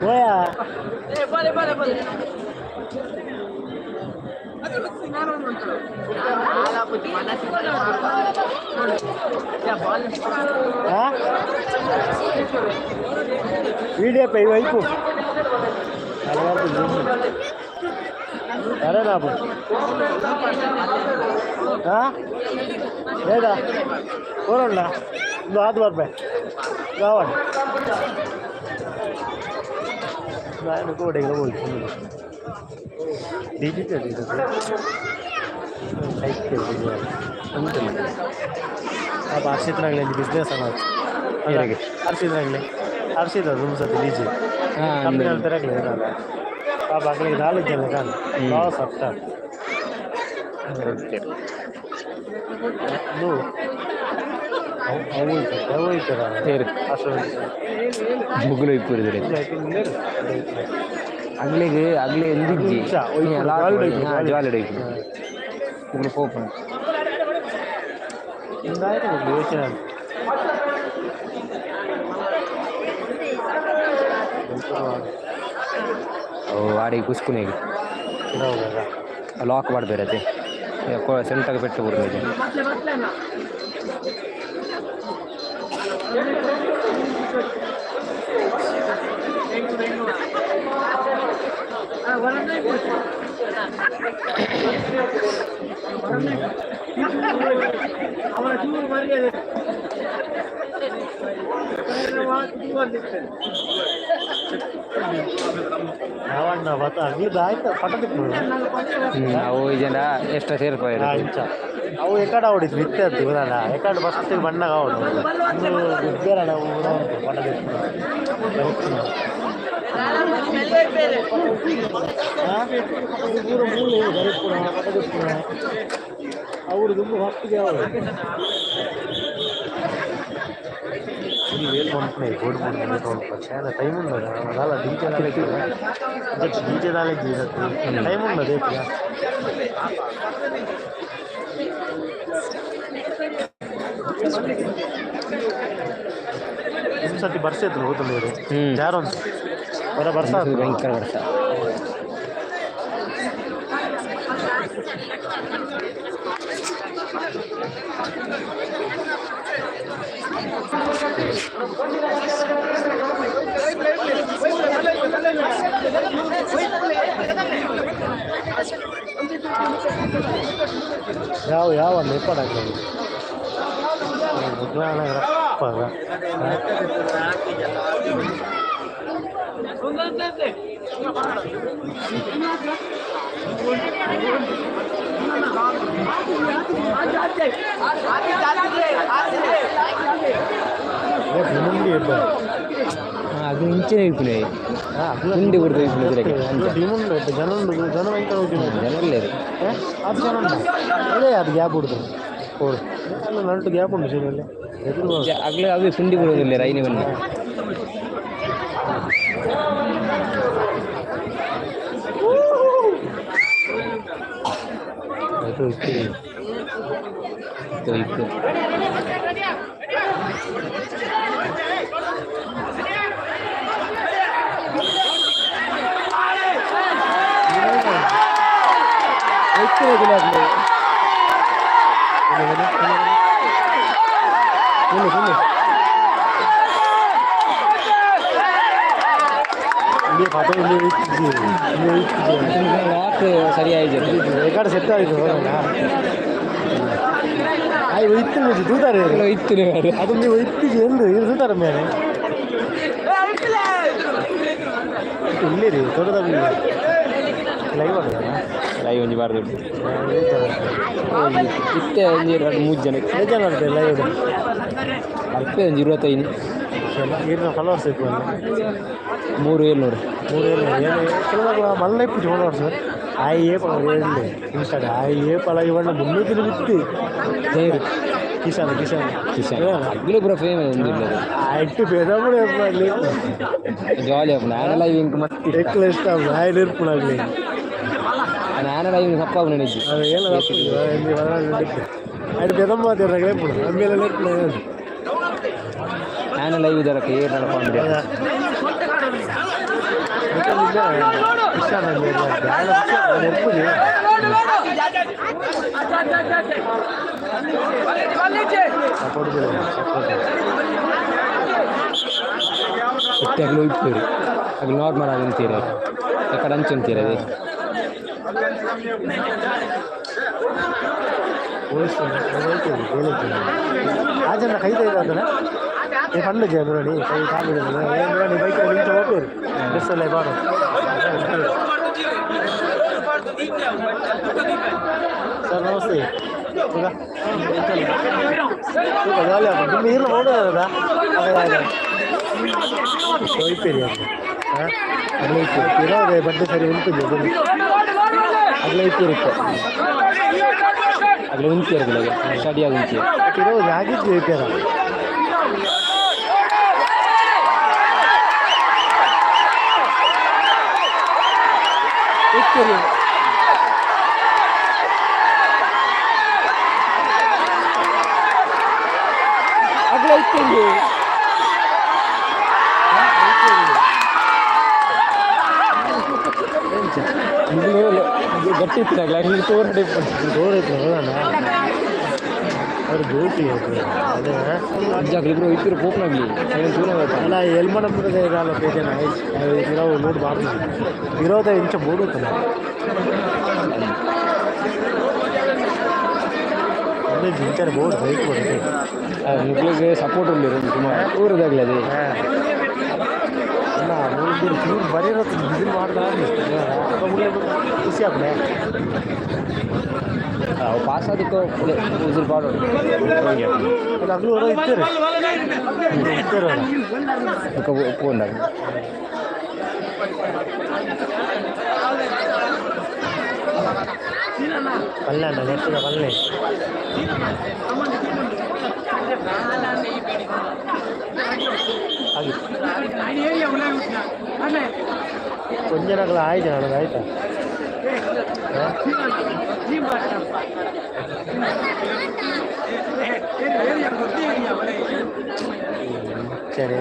ಓಯಾ video పై వైపు అరే బాబు లేదా కూరండా నువ్వు ఆదు బాబాయ్ కావాలి ఆయన కూడా ఇలా పోతుంది डिजिटल अब हर्षित लागले बिझनेस हर्षित लागले हर्षित तुमचं डीजे कंपनी तिरगले अब अगले नाले जन का लॉस ಆಗ್ತಾ नो ಮುಗುಲು ಇಪ್ಪುರಿದ್ರೆ ಅಗ್ಲಿಗೆ ಅಗ್ಲಿ ಎಂದಿಜ್ಜಿ ಜ್ವಾಲಡೆ ಮುಗುಲು ಹೋಪನ್ ಯೋಚನೆ వాడికి పుసుకునేది లాక్ పడిపోయారు ఎక్కువ సెంటర్కి పెట్టకూడదు ನಾವು ಈ ಜನ ಎಷ್ಟು ಸೇರ್ಕೋಯ್ರು ಅವು ಎಕಡೆ ಹೊಡಿದ್ರು ಇತ್ತು ಇವರಲ್ಲ ಎಕಡೆ ಬಸ್ಸಿಗೆ ಬಣ್ಣಗ ಹೊಡೋದು ಬೇರೆ ಅವರು ತುಂಬ ಹೊತ್ತಿಗೆ వేలు కొంటున్నాయి కోడి పండుగ చాలా టైం ఉండదు అలా డీజే డీజే దానికి టైం ఉండదు ಸತಿ ಬರ್ಸಿದ್ರು ಹೋದಲ್ಲಿ ಯಾರು ಅಂತ ಬರ ಬರ್ಸ ಭಯಂಕರ ವರ್ಷ ಯಾವ ಯಾವ ನೆಪಡಾಗ್ತದೆ ಅದು ಇಂಚಿನ ಇರ್ಪಿನಾಯಿ ಹಿಂಡಿ ಬಿಡ್ತು ಜನ ಜನಲ್ಲೇ ಅದು ಜನ ಅದೇ ಅದು ಗ್ಯಾಪ್ ಬಿಡ್ತು ಕೋಡು ನಂಟು ಗ್ಯಾಪ್ ಉಂಟು ಸೀನಲ್ಲಿ ಆಗ್ಲೇ ಅದು ಸುಂಡಿ ಬಿಡೋದಿಲ್ಲ ರೈನಿ ಬನ್ನಿ ಸರಿಯಾಗಿ ಎಕಡೆ ಸೆಟ್ ಆಯಿತು ಅಯ್ಯ ಇತ್ತು ದೂತಾರೆ ಇತ್ತು ಅದು ನೀವು ಇತ್ತಿಗೆ ಎಂದು ಇರ್ತಾರೆ ಮೇಲೆ ಇಲ್ಲಿ ರೀ ದೊಡ್ಡದಾಗಿ ಲೈವ್ ಲೈವ್ ಒಂಜಿ ಬಾರ್ದು ಇತ್ತೆ ಒಂಜಿ 2-3 ಜನಕ್ಕೆ ಎಷ್ಟು ಜನ ಇರುತ್ತೆ ಲೈವ್ ಅಲ್ಪೇ ಒಂದು 25 ಈಗಿನ ಫಾಲೋವರ್ಸ್ ಇತ್ತು 3700 ಕೆಲವಾಗ ಮಲ್ಲ ಇಪ್ಪು ಫಾಲೋವರ್ಸ್ ಆಯೇ ಹೇಳಿ ಇನ್ಸ್ಟಾಗ ಆಯೇ ಪಲ ಇವಣ್ಣ 300 ಬಿತ್ತು ಕಿಸಾನ್ ಕಿಸಾನ್ ಕಿಸಾನ್ ಅಗ್ಲಿ ಪೂರ ಫೇಮಸ್ ಒಂದು ಇಲ್ಲದು ಆಯ್ತು ಬೇಡಬಿಡು ಅಲ್ಲಿ ಜಾಲಿ ಅಪ್ಪ ನಾನು ಲೈವ್ ಇಂಕ್ ಮತ್ತೆ ಎಕ್ಲ ಇಷ್ಟ ಆಯ್ತು ಇರ್ಪುಣಾಗ್ಲಿ ನಾನು ಲೈವ್ ಸಪ್ಪ ನೆನೆಜಿ ಅದು ಏನು ಆಯ್ತು ಬೇದಮ್ಮ ಅದಿರಾಗ ಇರ್ಪುಣ ಆಮೇಲೆ ಇರ್ಪುಣ ನಾನು ಲೈವ್ ಇದರಕ್ಕೆ ಏನು ನಡ್ಕೊಂಡು ಅಗ್ಲು ಇಪ್ಪರು ಅಗ್ಲು ನಾರ್ಮಲ್ ಆಗಿ ಅಂತೀರ ಎಕಡೆ ಅಂಚು ಅಂತೀರ ಅದೇ ಆಜನ ಕೈದ ಇರೋದನ್ನ ಈ ಫಂಡ್ ನೋಡಿ ಕೈ ಕಾಲು ಏನು ಬೈಕ್ ನಿಂತು ಹೋಗ್ತೀರಿ ಬಸ್ಸಲ್ಲೇ ಬಾರು ಸರ್ ನಮಸ್ತೆ ನಿಮ್ಮ ಇರಲು ನೋಡೋದಾ ಹೋಯ್ತೀರಿ ಅದು ಇರೋದೇ ಬಡ್ಡೆ ಸರಿ ಉಂಟಿದೆ ಅಗ್ಲ ಇಪ್ಪಿರುತ್ತೆ ಅಗ್ಲ ಉಂಚಿರಲ್ಲ ಸ್ಟಡಿಯಾಗಿ ಉಂಚಿ ಇರೋದು ಆಗಿದ್ದು ಇಪ್ಪಾರ ಇಪ್ಪರಿ ಅಗ್ಲ ಇಪ್ಪರಿ ಗಟ್ಟಿ ಇತ್ತಿನಾಗಲ ತೋರ್ ದೂರ ಇತ್ತು ಹೋಗೋಣ ಅವ್ರು ಡ್ಯೂಟಿ ಅದೇ ಜಾಗ್ಲಿಬ್ರು ಇತ್ತಿರು ಪೋಪ್ನಾಗ್ಲಿ ದೂರ ಅಲ್ಲ ಎಲ್ಲಿ ಮಾಡಬಿಡೋದೇ ಇರಲ್ಲ ಬೇಜಾನ ಇರೋ ನೋಡ್ಬಾರ್ದು ಇರೋದೇ ಇಂಚ ಬೋಡುತ್ತಲ್ಲ ಅದೇ ಜಿಂಚರ ಬೋರ್ಡ್ ಬೈಕ್ ಕೊಡುತ್ತೆ ಮಕ್ಕಳಿಗೆ ಸಪೋರ್ಟ್ ಉಂಡಿರು ಸುಮಾರು ಊರದಾಗಲಿ ಅದೇ ಅಲ್ಲ ಮೂರು ಚೂರು ಬರೀರೋದು ಬಿಸಿಲು ಮಾಡ್ದೆ ಖುಷಿ ಆಗ್ತದೆ ಪಾಸ್ ಅದಕ್ಕೆ ಉಸಿರು ಪಾಡು ಅದು ಹಗ್ಲು ಹೊರ ಇರ್ತಾರೆ ಒಪ್ಕೊಂಡಾಗ ಪಲ್ಯ ಅಣ್ಣ ನೆಟ್ಟಿದ ಪಲ್ಯ ಕೊಂಚನಗಳ ಆಯ್ತು ನನಗೆ ಆಯ್ತಾ ಸರಿ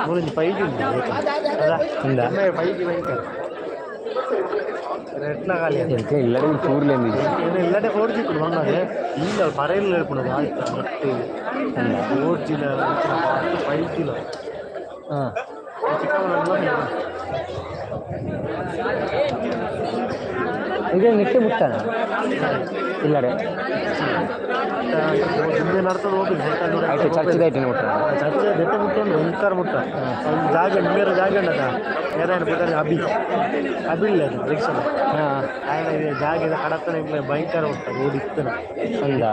ಮೂರಿಂದ 5G ఉంది ఉందా 5G భయంకర ఎట్లా కాలి ఎంత ఇల్లడే టూర్లేంది నేను ఇల్లడే 4G ఇప్పుడు ఉన్నది ಇಲ್ಲ ಪರೆಯಲ್ಲಿ ಹೇಳ್ಕೊಳೋದು ಆಯ್ತು ಮತ್ತೆ 4G 5G ಹಾಂ ಇದೇ ನೆಟ್ಟೆ ಮುಟ್ಟಾನ ಇಲ್ಲಡೆ ಹಿಂದೆ ನಡ್ತದೆ ಹೋಗ್ತೀನಿ ಆಯ್ತು ಚರ್ಚಿದ ಐಟೆ ಮುಟ್ಟ ಚರ್ಚೆ ಬೆಟ್ಟ ಮುಟ್ಟೊಂಡು ಒಂಥರ ಮುಟ್ಟ ಒಂದು ಜಾಗ ಬೇರೆ ಜಾಗ ಉಂಟದ ಏನಾಯ್ತು ಬೇಕಾದ್ರೆ ಅಬಿ ಇಲ್ಲ ಅದು ರಿಕ್ಷಾ ಹಾಂ ಆಯ್ತು ಜಾಗ ಕಡತನ ಭಯಂಕರ ಉಂಟ ರೋಡ್ ಇತ್ತನ ಅಂದ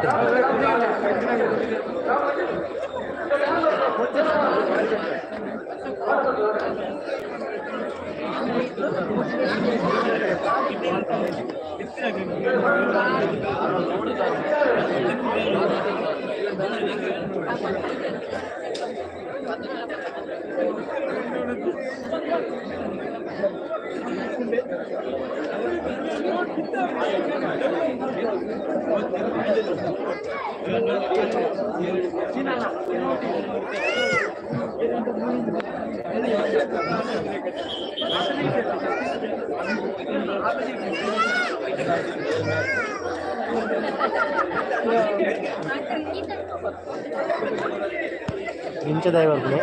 ಇಂಚದ ಇವತ್ತು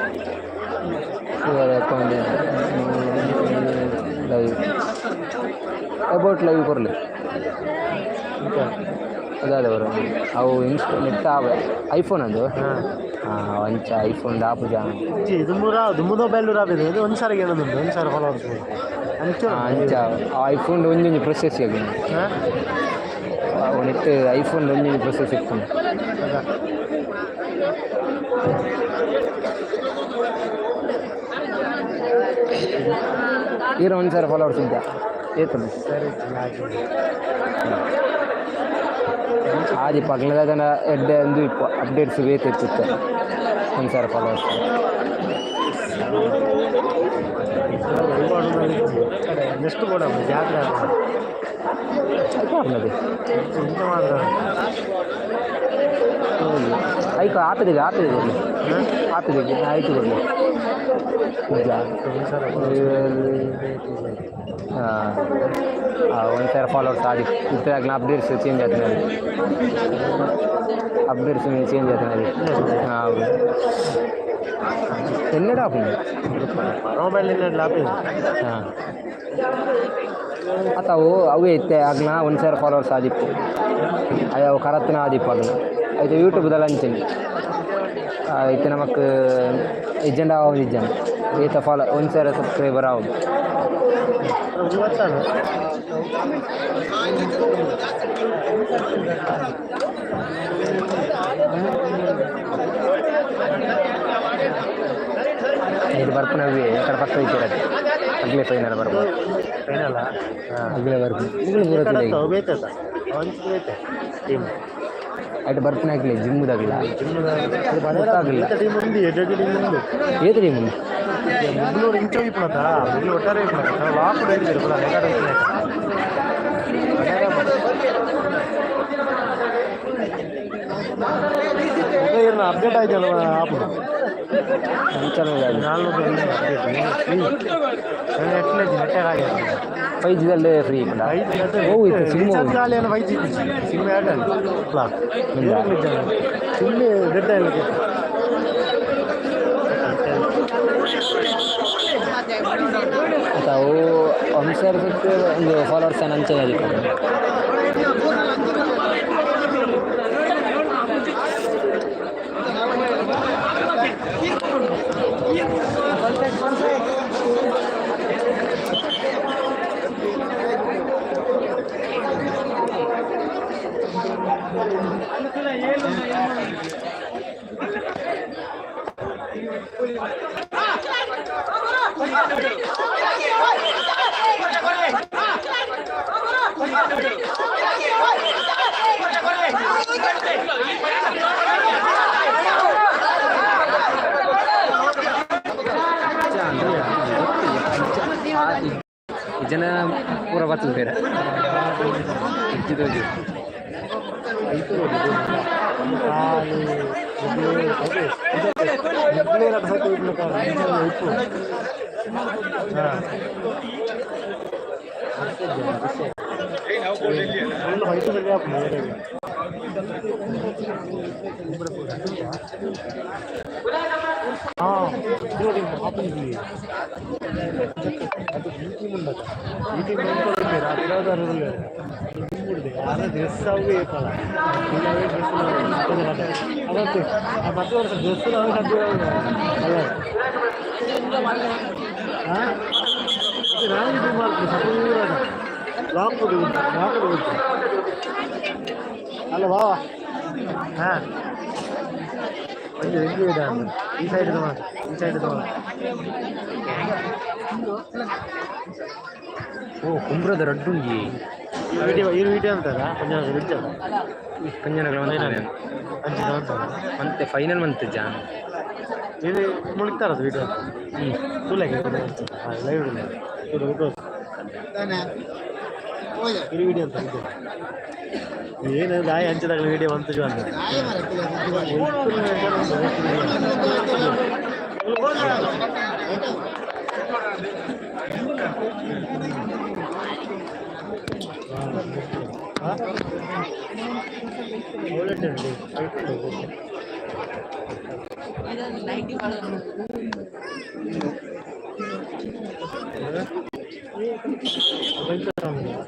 ಲೈವ್ ಅಬೌಟ್ ಲೈವ್ ಕೊರಲಿ ಅದಾದ ಅವರು ಅವು ನೆಟ್ ಐಫೋನ್ ಅದು ಅಂಚ ಐಫೋನ್ ಆಪು ಜಾ ದುಮ್ಮುದೋ ಬೆಲ್ಲೂರು ಆಗಿದೆ ಇದು ಒಂದು ಸಾರಿಗೆ ಏನೊಂದು ಒಂದು ಸಾವಿರ ಫಾಲೋವರ್ಸ್ ಅಂಚ ಐಫೋನ್ ಒಂದೊಂದು ಪ್ರೊಸೆಸ್ ಆಗಿ ನೆಟ್ ಐಫೋನ್ ಒಂದೊಂದು ಪ್ರೊಸೆಸ್ ಇಟ್ಕೊಂಡು ಹೀರೋ ಒಂದು ಸಾವಿರ ಫಾಲೋವರ್ಸ್ ಉಂಟಾ ಏತಲ್ಲ ಸರಿ ಆದಿ ಪಗ್ಲದ ಎಡ್ಡೆ ಒಂದು ಅಪ್ಡೇಟ್ಸ್ ವೇತಿತ್ತು ಒಂದು ಸಾವಿರ ಫಾಲೋವರ್ಸ್ నెక్స్ట్ కూడా జాగ్రత్త అయిపోతున్నది ఇంత మాత్రం ಐಕ ಆತದಿಗೆ ಆತದಿಗೆ ಆತದಿಗೆ ಆಯ್ತು ಕೊಡಲಿ ಒಂದ್ಸಲ ಫಾಲೋವರ್ಸ್ ಆಗಿ ಇತ್ತಾಗ ಅಪ್ಡೇಟ್ಸ್ ಚೇಂಜ್ ಆಗ್ತದೆ ಅಪ್ಡೇಟ್ಸ್ ಚೇಂಜ್ ಆಗ್ತದೆ ಹೌದು ಎನ್ನಡ ಮೊಬೈಲ್ ಹಾಂ ಅವು ಅವೇ ಇತ್ತೆ ಆಗ್ನ ಒಂದ್ಸಲ ಫಾಲೋವರ್ಸ್ ಆದಿಪ್ಪು ಅವು ಕರತ್ತಿನ ಆದಿಪ್ಪು ಅದನ್ನು అయితే యూట్యూబ్ లంచింది అయితే నమకు ఎజెండా అవ్వదు ఇజ్జాను ఈత ఫాలో ಒಂದ್ಸಲ ಸಬ್ಸ್ಕ್ರೈಬರ್ ಆಗೋದು ಇದು ಬರ್ಪನವಿ ಎಕಡೆ ಪಕ್ಕ ಇಟ್ಟಿರೋದು ಅಗ್ಲೇ ಫೈನಲ್ ಬರ್ಬೋದು ಫೈನಲ್ಲ ಅಗ್ಲೇ ಬರ್ಬೋದು ಮುಗಿಲು ಬರುತ್ತೆ ಟೀಮ್ అయితే ಬರ್ಪನೆ ಆಗಲಿ ಜಿಮ್ಮು ತಗಲಿಲ್ಲ ಗೊತ್ತಾಗಲಿಲ್ಲ ಟೀಮ್ ఉంది ಟೀಮ್ ఉంది ఏది టీం ఉంది ಮುಗ್ಳೂರು ಇಂಚೋ ಇಪ್ಪತ್ತ ಮುಗ್ಳು ಒಟ್ಟಾರೆ ಇಪ್ಪತ್ತ ಲಾಕ್ ಹೇಳಿದ್ರು ಕೂಡ ಅಪ್ಡೇಟ್ ಆಯ್ತಲ್ಲ ಆಪ್ ಫೈವ್ ಜಿದಲ್ಲಿ ಫ್ರೀ ಹೋಗಿತ್ತು sim five G sim Airtel sim dead ಅವು ಒಂದ್ಸಲ ಒಂದು ಫಾಲೋವರ್ಸ್ ನಂಚೆ ಅದಕ್ಕೆ ಜನ ಪೂರ ಬರ್ತದೆ ಬೇರೆ ಅಲ್ಲ ಬಾ ಹಾಂ ಒಂದು ಹೆಂಗೆ ಇದೆ ಈ ಸೈಡ್ ಈ ಸೈಡ್ ಓ ಕುಂಬ್ರದ ರಡ್ಡುಂಗಿ ಈ ವಿಡಿಯೋ ಅಂತಾರ ಪಂಜನಗಳ ಮತ್ತೆ ಫೈನಲ್ ಮಂತ್ ಜಾನ್ ಇದು ಮುಳುಗ್ತಾರದು ವಿಡಿಯೋ ತುಲಾಗೆ ಲೈವ್ ಇದು ವಿಡಿಯೋ ಅಂತ ಏನು ಗಾಯ ಹಂಚಿದಾಗ ವಿಡಿಯೋ ಬಂತು ಅಂತ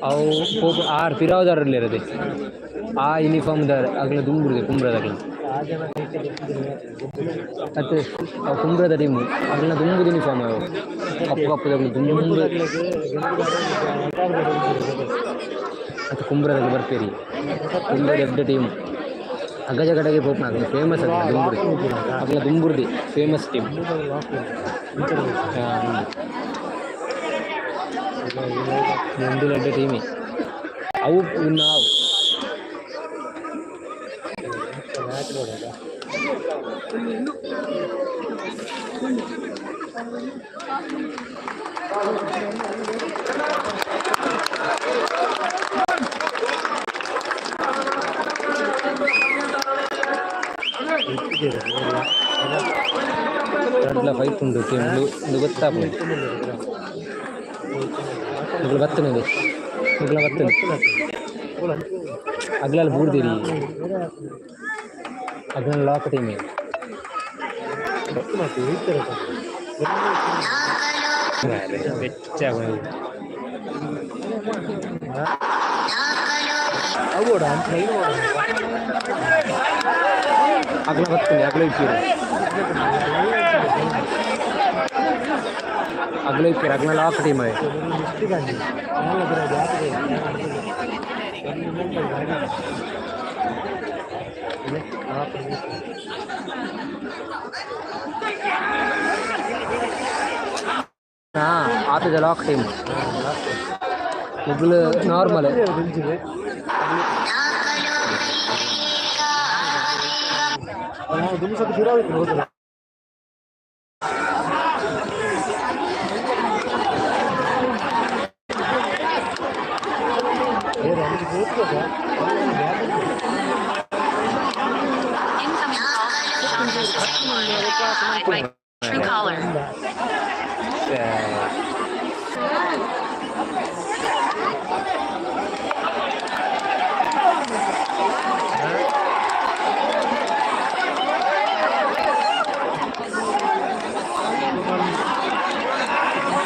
ಅವು ಆರು ಪಿರಾವದಾರಲ್ಲಿ ಇರೋದೆ ಆ ಯೂನಿಫಾರ್ಮ್ದಾರ ಆಗಲ ದುಂಬುರಿದೆ ಕುಂಬ್ರದಾಗಲ ಮತ್ತೆ ಅವು ಕುಂಬ್ರದ ಟೀಮು ಅದನ್ನ ದುಂಬುದು ಯೂನಿಫಾರ್ಮ್ ಅವು ಕಪ್ಪು ಕಪ್ಪುದಾಗಲು ದುಂಬುದು ಮತ್ತು ಕುಂಬ್ರದಾಗ ಬರ್ತೀರಿ ಕುಂಬ್ರದ ಎಡ್ಡ ಟೀಮು ಅಗ್ಗಜ ಕಡೆಗೆ ಪೋಪ್ನಾಗ ಫೇಮಸ್ ಅದ ದುಂಬುರ್ದಿ ಅಗಲ ದುಂಬುರ್ದಿ ಫೇಮಸ್ ಟೀಮ್ ಒಂದು ದೊಡ್ಡ ಟೀಮಿ ಅವು ನಾವು ಎಲ್ಲ ಫೈಟ್ ಉಂಟು ಕೆಂಪು ಇದು ಗೊತ್ತಾಗ್ಬೋದು ಮುಗ್ಳು ಬತ್ತನೆ ಮುಗ್ಳ ಬತ್ತನೆ ಅಗ್ಲಲ್ಲಿ ಬೂಡ್ದಿರಿ ಅಗ್ಲಲ್ಲಿ ಲಾಕ್ ಟೀಮೆ ಅಗ್ಲ ಬರ್ತದೆ ಅಗ್ಲ ಇಕ್ಕೀರಿ ಅಗ್ಲ ಇಕ್ಕೀರಿ ಅಗ್ಲ ಲಾಕ್ ಟೀಮ್ हाँ आते लॉक टीम मुगल नॉर्मल है Truecaller.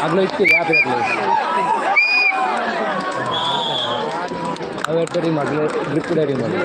अगले इसके यहाँ पे अगले अब एटरी मगले ग्रिप डरी मगले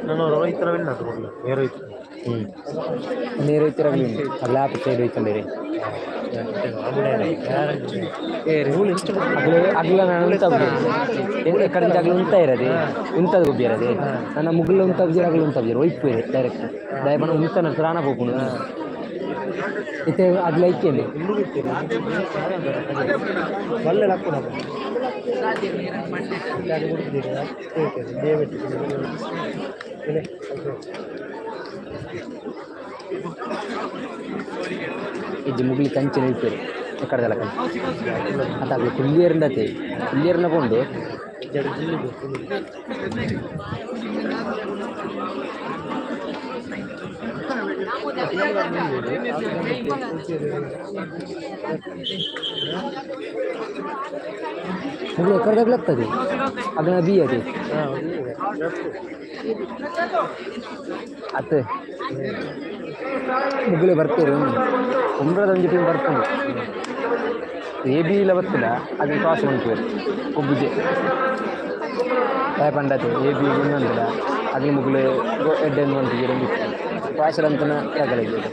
ನಾನು ರೋಹಿತ್ ರವಿನ ತಗೊಂಡು ರೋಹಿತ್ ನೀರು ಇತ್ತಿರಲಿ ಅಲ್ಲ ಸೈಡ್ ಹೋಯ್ತಂದಿರಿ ಅಗ್ಲ ಕಡಿಂದ ಅಗ್ಲು ಉಂತ ಇರೋದು ಉಂತದು ಗೊಬ್ಬಿರದೆ ನನ್ನ ಮುಗ್ಲು ಉಂತ ಬಜೀರ್ ಅಗ್ಲು ಉಂತ ಬಜೀರ್ ಒಯ್ಪು ಡೈರೆಕ್ಟ್ ದಯಪಣ ಉಂತನ ಪ್ರಾಣ ಹೋಗ್ಕೊಂಡು ಇತ್ತೆ ಅಗ್ಲ ಐಕ್ಯಲ್ಲಿ ಒಳ್ಳೆ ಹಾಕೋಣ ಇದು ಮುಗ್ಲಿ ಕಂಚಿನ ಇಪ್ಪೇರು ಎಕ್ಕಡದಲ್ಲ ಕಂಚು ಅದಾಗಲಿ ಕುಲ್ಲಿಯರಿಂದತೆ ಕುಲ್ಲಿಯರನ್ನ ಕೊಂಡು ಮುಗ್ಲಿ ಎಕ್ಕಡದಾಗ್ಲಾಗ್ತದೆ ಅದನ್ನ ಬೀಯದೆ ಅತ್ತೆ ಮುಗ್ಲೆ ಬರ್ತೀರಿ ಕುಂಬ್ರದ ಒಂದು ಟೀಮ್ ಬರ್ಕೊಂಡು ಎ ಬಿ ಇಲ್ಲ ಬರ್ತಿಲ್ಲ ಅದನ್ನು ಕ್ರಾಸ್ ಮಾಡ್ತೀವಿ ಒಬ್ಬುಜೆ ಪಂಡತೆ ಎ ಬಿ ಇನ್ನೊಂದಿಲ್ಲ ಅದ್ರ ಮುಗ್ಲೆ ಎಡ್ಡೆನ್ನು ಅಂತಿದ್ದೀರ ಕ್ರಾಸರ್ ಅಂತನ ತಗೊಳ್ಳಿದ್ದೀವಿ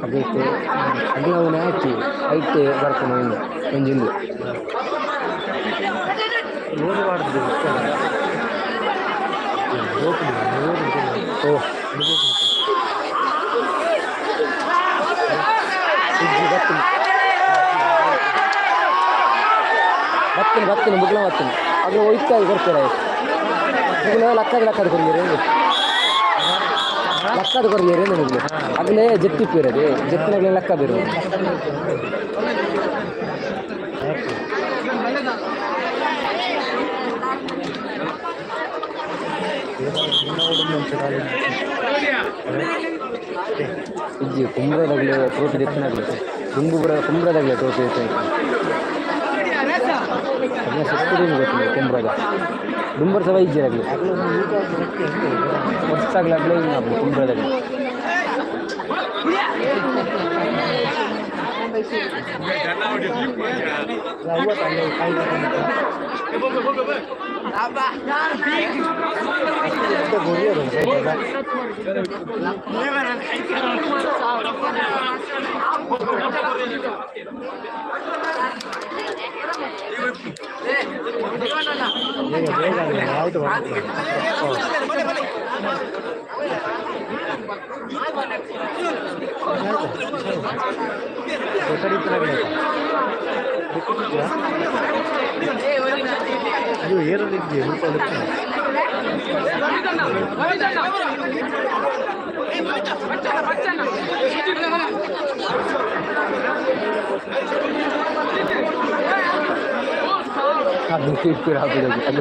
ಅದಕ್ಕೆ ಅದು ಅವನ್ನ ಹಾಕಿ ಐತೆ ಬರ್ತಾನೆ ಇನ್ನು ಒಂಜಿಂದು ಏನು ಮಾಡ್ತಿದ್ದೀವಿ ಓ ಬತ್ತೀನಿ ಮುಗ್ಲ ಬತ್ತೀನಿ ಅದು ಹೋಯ್ತಾಗಿ ಬರ್ತಾರೆ ಮುಗ್ಲ ಲಕ್ಕದ ಕೊಡ್ತೀರಿ ಲಕ್ಕದ ಕೊಡ್ತೀರಿ ಮುಗ್ಲು ಅಗಲೇ ಜೆತ್ತಿಪ್ಪಿರೋದು ಜೆತ್ತಿನಾಗಲೇ ಲೆಕ್ಕ ಬೀರೋದು ಇಜ್ಜಿ ಕುಂಬ್ರದಾಗಲೇ ಟ್ರೋಫಿ ಎತ್ತಿನಾಗಲಿ ಕುಂಬ್ರದಾಗಲೇ ಟ್ರೋಫಿ ಎತ್ತ मैं सुट्टी गोतले कुंभराजा डुंबर सवाई इज्जे लागले वर्षाक लागले आपले कुंभराजा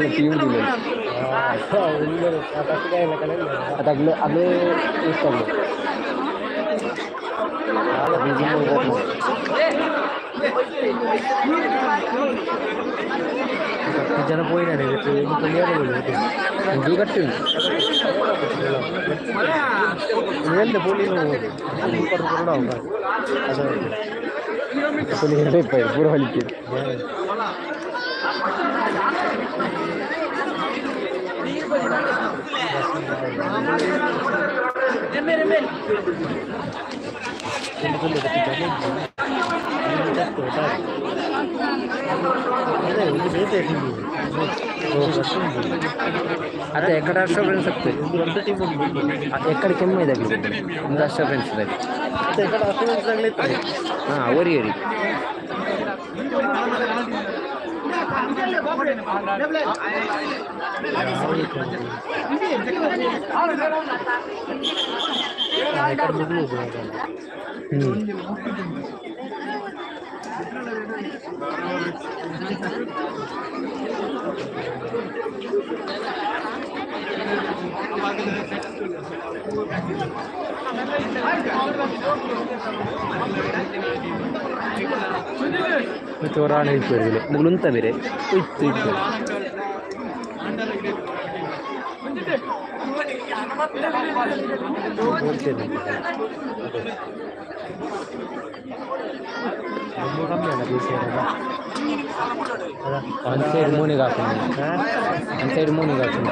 टीम दिले आता अगले एक ಜನ ಪೋಯಿನಾರೆ ಇದು ಕಟ್ಟಿ ಎಲ್ಲಿ ಪೋಲಿನ ಪೂರ ಹೊಲಿಕೆ అదే ఎక్కడ రాష్ట్ర ఫ్రెండ్స్ వస్తాయి ఎక్కడ కెమ్మ దగ్గర రాష్ట్ర ఫ్రెండ్స్ దగ్గర ఓరి ఓరి ಚೋರಾಣಿ ಇತ್ತು ಮುಗುಳುಂತ ಬೇರೆ ಇತ್ತು ಇತ್ತು ಒಂದು ಸೈಡ್ ಮೂನಿಗೆ ಹಾಕೊಂಡು ಒಂದು ಸೈಡ್ ಮೂನಿಗೆ ಹಾಕೊಂಡು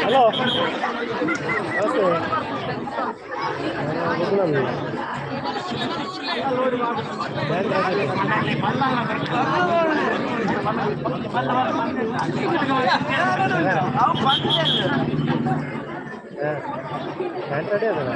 ಹಲೋ ರೆಡಿ ಅದಲ್ಲ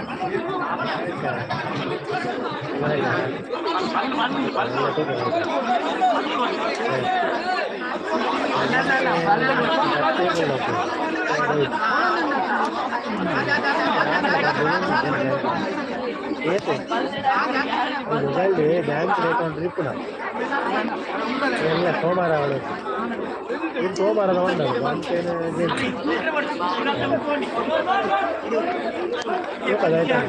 ಮೊಬೈಲ್ ಬ್ಯಾಂಕ್ ಅಕೌಂಟ್ ಟ್ರಿಪ್ನ ಎಲ್ಲ ಸೋಮವಾರ ಅವಳು ಇದು ಸೋಮವಾರದ ಒಂದಲ್ಲ ಅಂತೇನು ಆಯ್ತಾ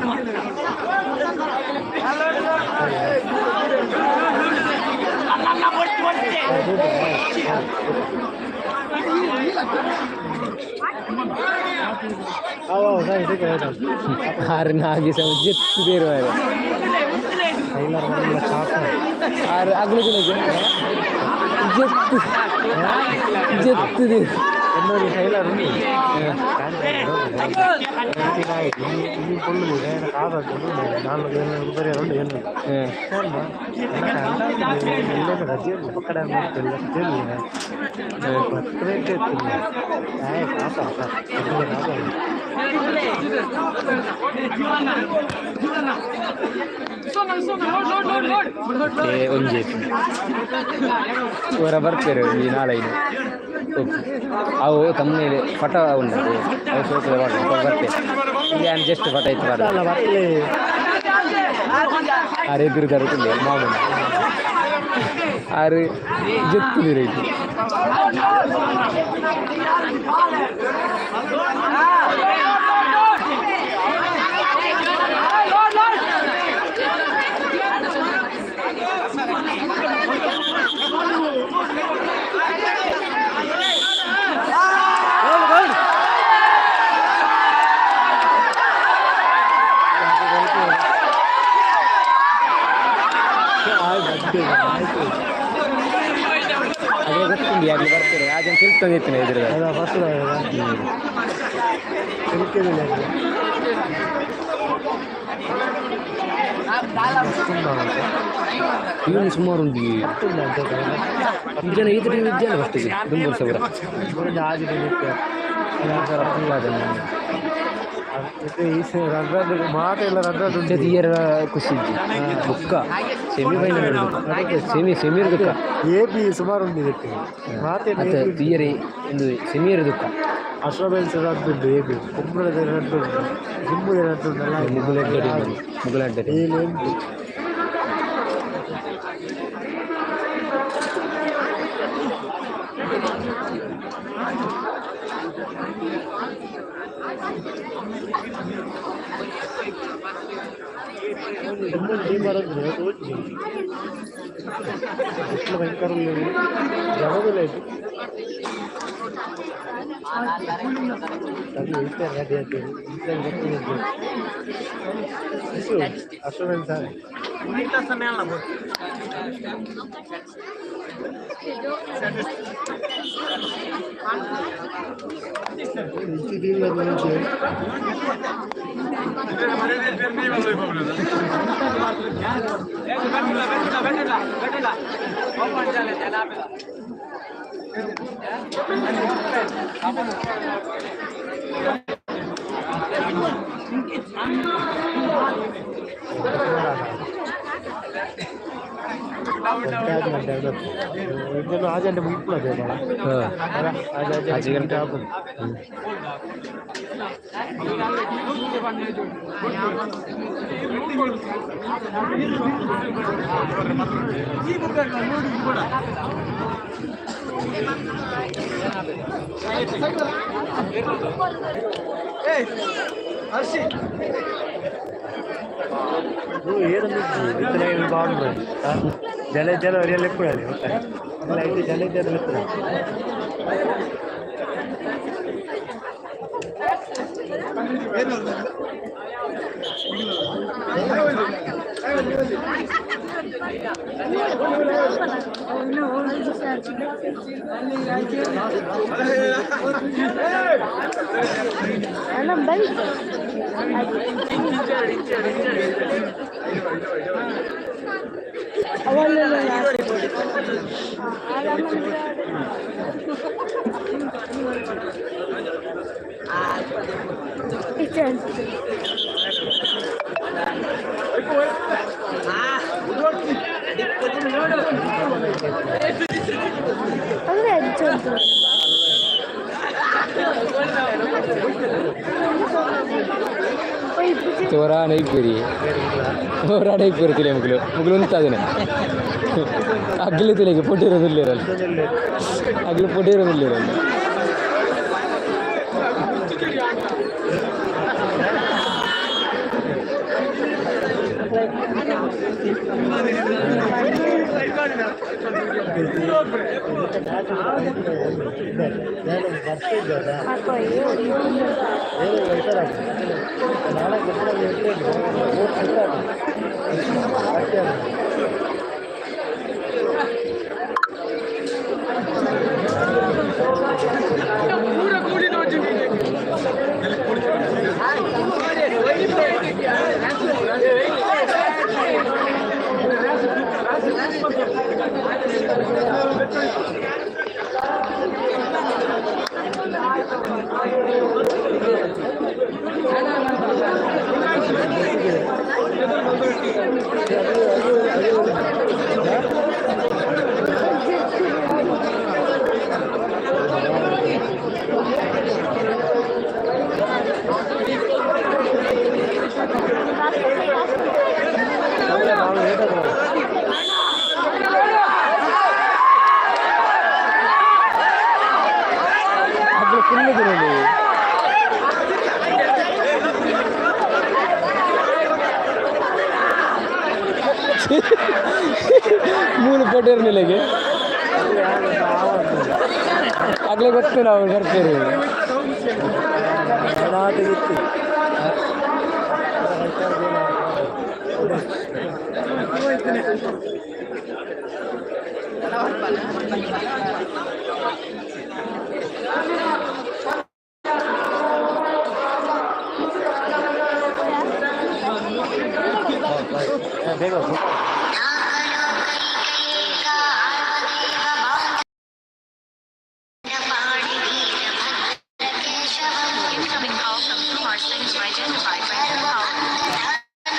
आर नागी सब जितनी देर है आर अगले दिन जितनी देर ಇನ್ನೊಂದು ಟೈಲರ್ ಫುಲ್ ಕಾದು ನಾಲ್ಕು ಬರೀ ಎರಡು ಏನು ರಜೆ ಪಕ್ಕಡ ಒಂಜಿ ಇವರ ಬರ್ತಾರೆ ಈ ನಾಳೆ ಅವು ತಮ್ಮ ಮೇಲೆ ಪಟ ಉಂಟು ಅವು ಸೋಕಲೆ ಬರ್ತೇವೆ ಇಲ್ಲಿ ನಾನು ಜಸ್ಟ್ ಪಟ ಇತ್ತು ಬರ್ತದೆ ಆರು ಎದುರು ತರುತ್ತಿಲ್ಲ ಮಾಮೂಲು ಆರು ಜೊತ್ತು ರೈತು ಅಲ್ಲಿ ಬರ್ತೀರಿ ಆ ಜನ ಸಿಲ್ಕ್ ತಂದಿರ್ತೀನಿ ಇದ್ರದ್ದು ಅದ ಫಸ್ಟ್ ಸಿಲ್ಕಿದಿಲ್ಲ ಇವನು ಸುಮಾರು ಒಂದು ಈ ಜನ ಈ ಥರ ವಿದ್ಯೆ ಅಲ್ಲ ಫಸ್ಟಿಗೆ ದುಂಬೂರು ಸಾವಿರ ಮಾತೆಲ್ಲ ರದ್ದ ಇಯರ್ ಖುಷಿ ಬುಕ್ಕ ಸೆಮಿಫೈನಲ್ ಸೆಮಿಯರ್ ದುಃಖ ಎ ಬಿ ಸುಮಾರು ಉಂಟು ಇದಕ್ಕೆ ಮಾತೆ ಇಯರ್ ಒಂದು ಸೆಮಿಯರ್ ದುಃಖ ಅಶ್ವಬೆಲ್ಸ್ ರದ್ದುಂಟು ಎ ಬಿ ಕುಂಬಳದ ರದ್ದುಂಟು ಜಿಮ್ಮುದ ರದ್ದುಂಟಲ್ಲ ಮುಗುಲಡ್ಡರಿ ಏನುಂಟು ಬರೋದ್ರೆ ತೋಚಿ ಭಯಂಕರ ಜಗದಿಲ್ಲ ಇದು ಅದು ಹೇಳ್ತಾರೆ ಅದೇ ಅಷ್ಟೊಂದು ಸರ್ ಇದನ್ನು ಆಜಂಡೆ ಮುಗಿಸ್ಕೊಳ್ಳೋದು ಆಜ ಗಂಟೆ ಆಗ್ಬೋದು ఏదన్నా బాగుంటుంది జల జల వరియలు ఎప్పుడు అది అలా అయితే జల జల ఎప్పుడు ತೋರಾ ನೈಪುರಿ ತಿಳಿ ಮುಗ್ಲು ಉಂಟಾದನೆ ಅಗ್ಲಿ ತಿಳಿಗೆ ಪೊಟ್ಟಿರೋದಿಲ್ಲಿರಲ್ಲ ಅಗ್ಲಿ ಪೊಟ್ಟಿರೋದಿಲ್ಲಿರಲ್ಲ ಮೂರು ಪೊಟ್ಟಿರ್ನಿಲ್ಲಿಗೆ ಆಗ್ಲೇ ಗೊತ್ತು ನಾವು ಬರ್ತೀರಿ ಬೇಗ Incoming call from Kumar Singh to identify random call.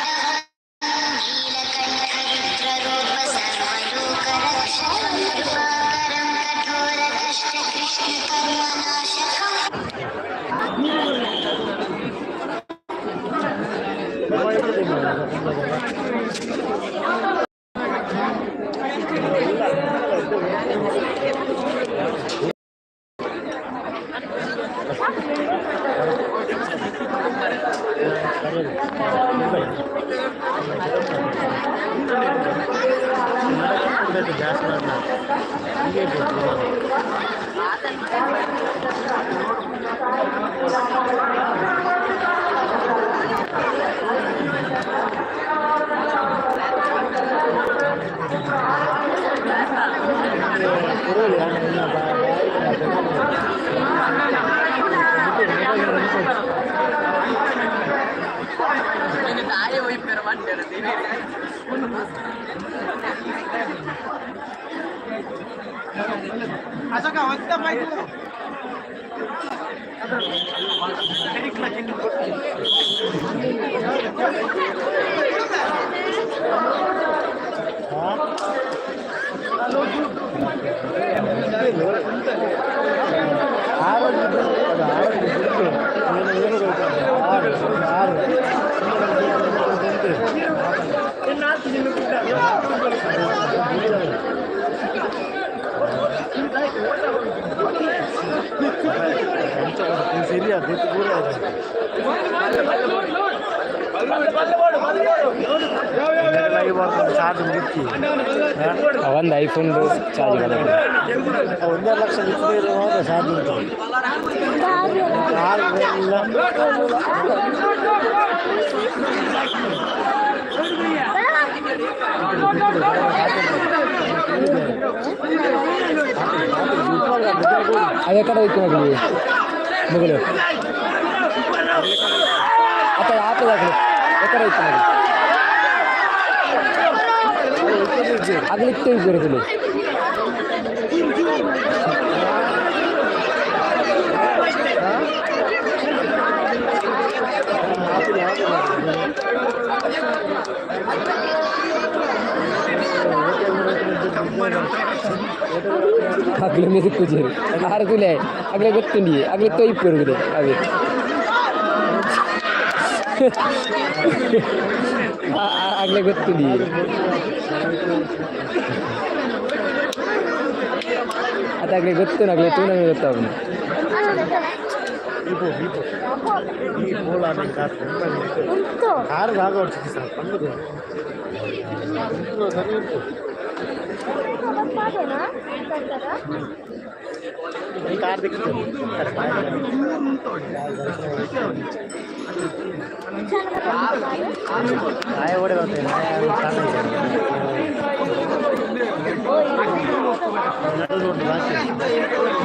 ಒಂದು ಐಫೋನ್ ಚಾರ್ಜ್ ಮಾಡೋದು 1.5 ಲಕ್ಷ ಚಾರ್ಜ್ ಉಂಟು ಅದು ಎಕಡೆ ಹೋಯ್ತು ಮಗಲಿ ಮಗಳು ಅತ್ತ ಆತದಾಗಲಿ ಎಕಡೆ ಹೋಯ್ತು ಮಗಲಿ ಅಗಲಿಕ್ಕೆ ಬರುದಿಲ್ಲ అట్లా మీద కూర్చోరు ఆరుకులే అట్లా గుర్తుండి అట్లా తోయి పెరుగుదు అవి అట్లా గుర్తుండి ಅದು ಅಗ್ಲಿ ಗೊತ್ತು ನಗಲಿ ತೂ ನಮಗೆ ಗೊತ್ತಾವು ಕಾರ್ ಭಾಗ ಹೊಡ್ಸಿದ್ವಿ ಸರ್ ಬಂದಿದೆ ಈ ಕಾರ್ ದಿಕ್ಕಿತ್ತು ನಾಯ ಓಡಿ ಬರ್ತೇನೆ ನಡು ನೋಡಿ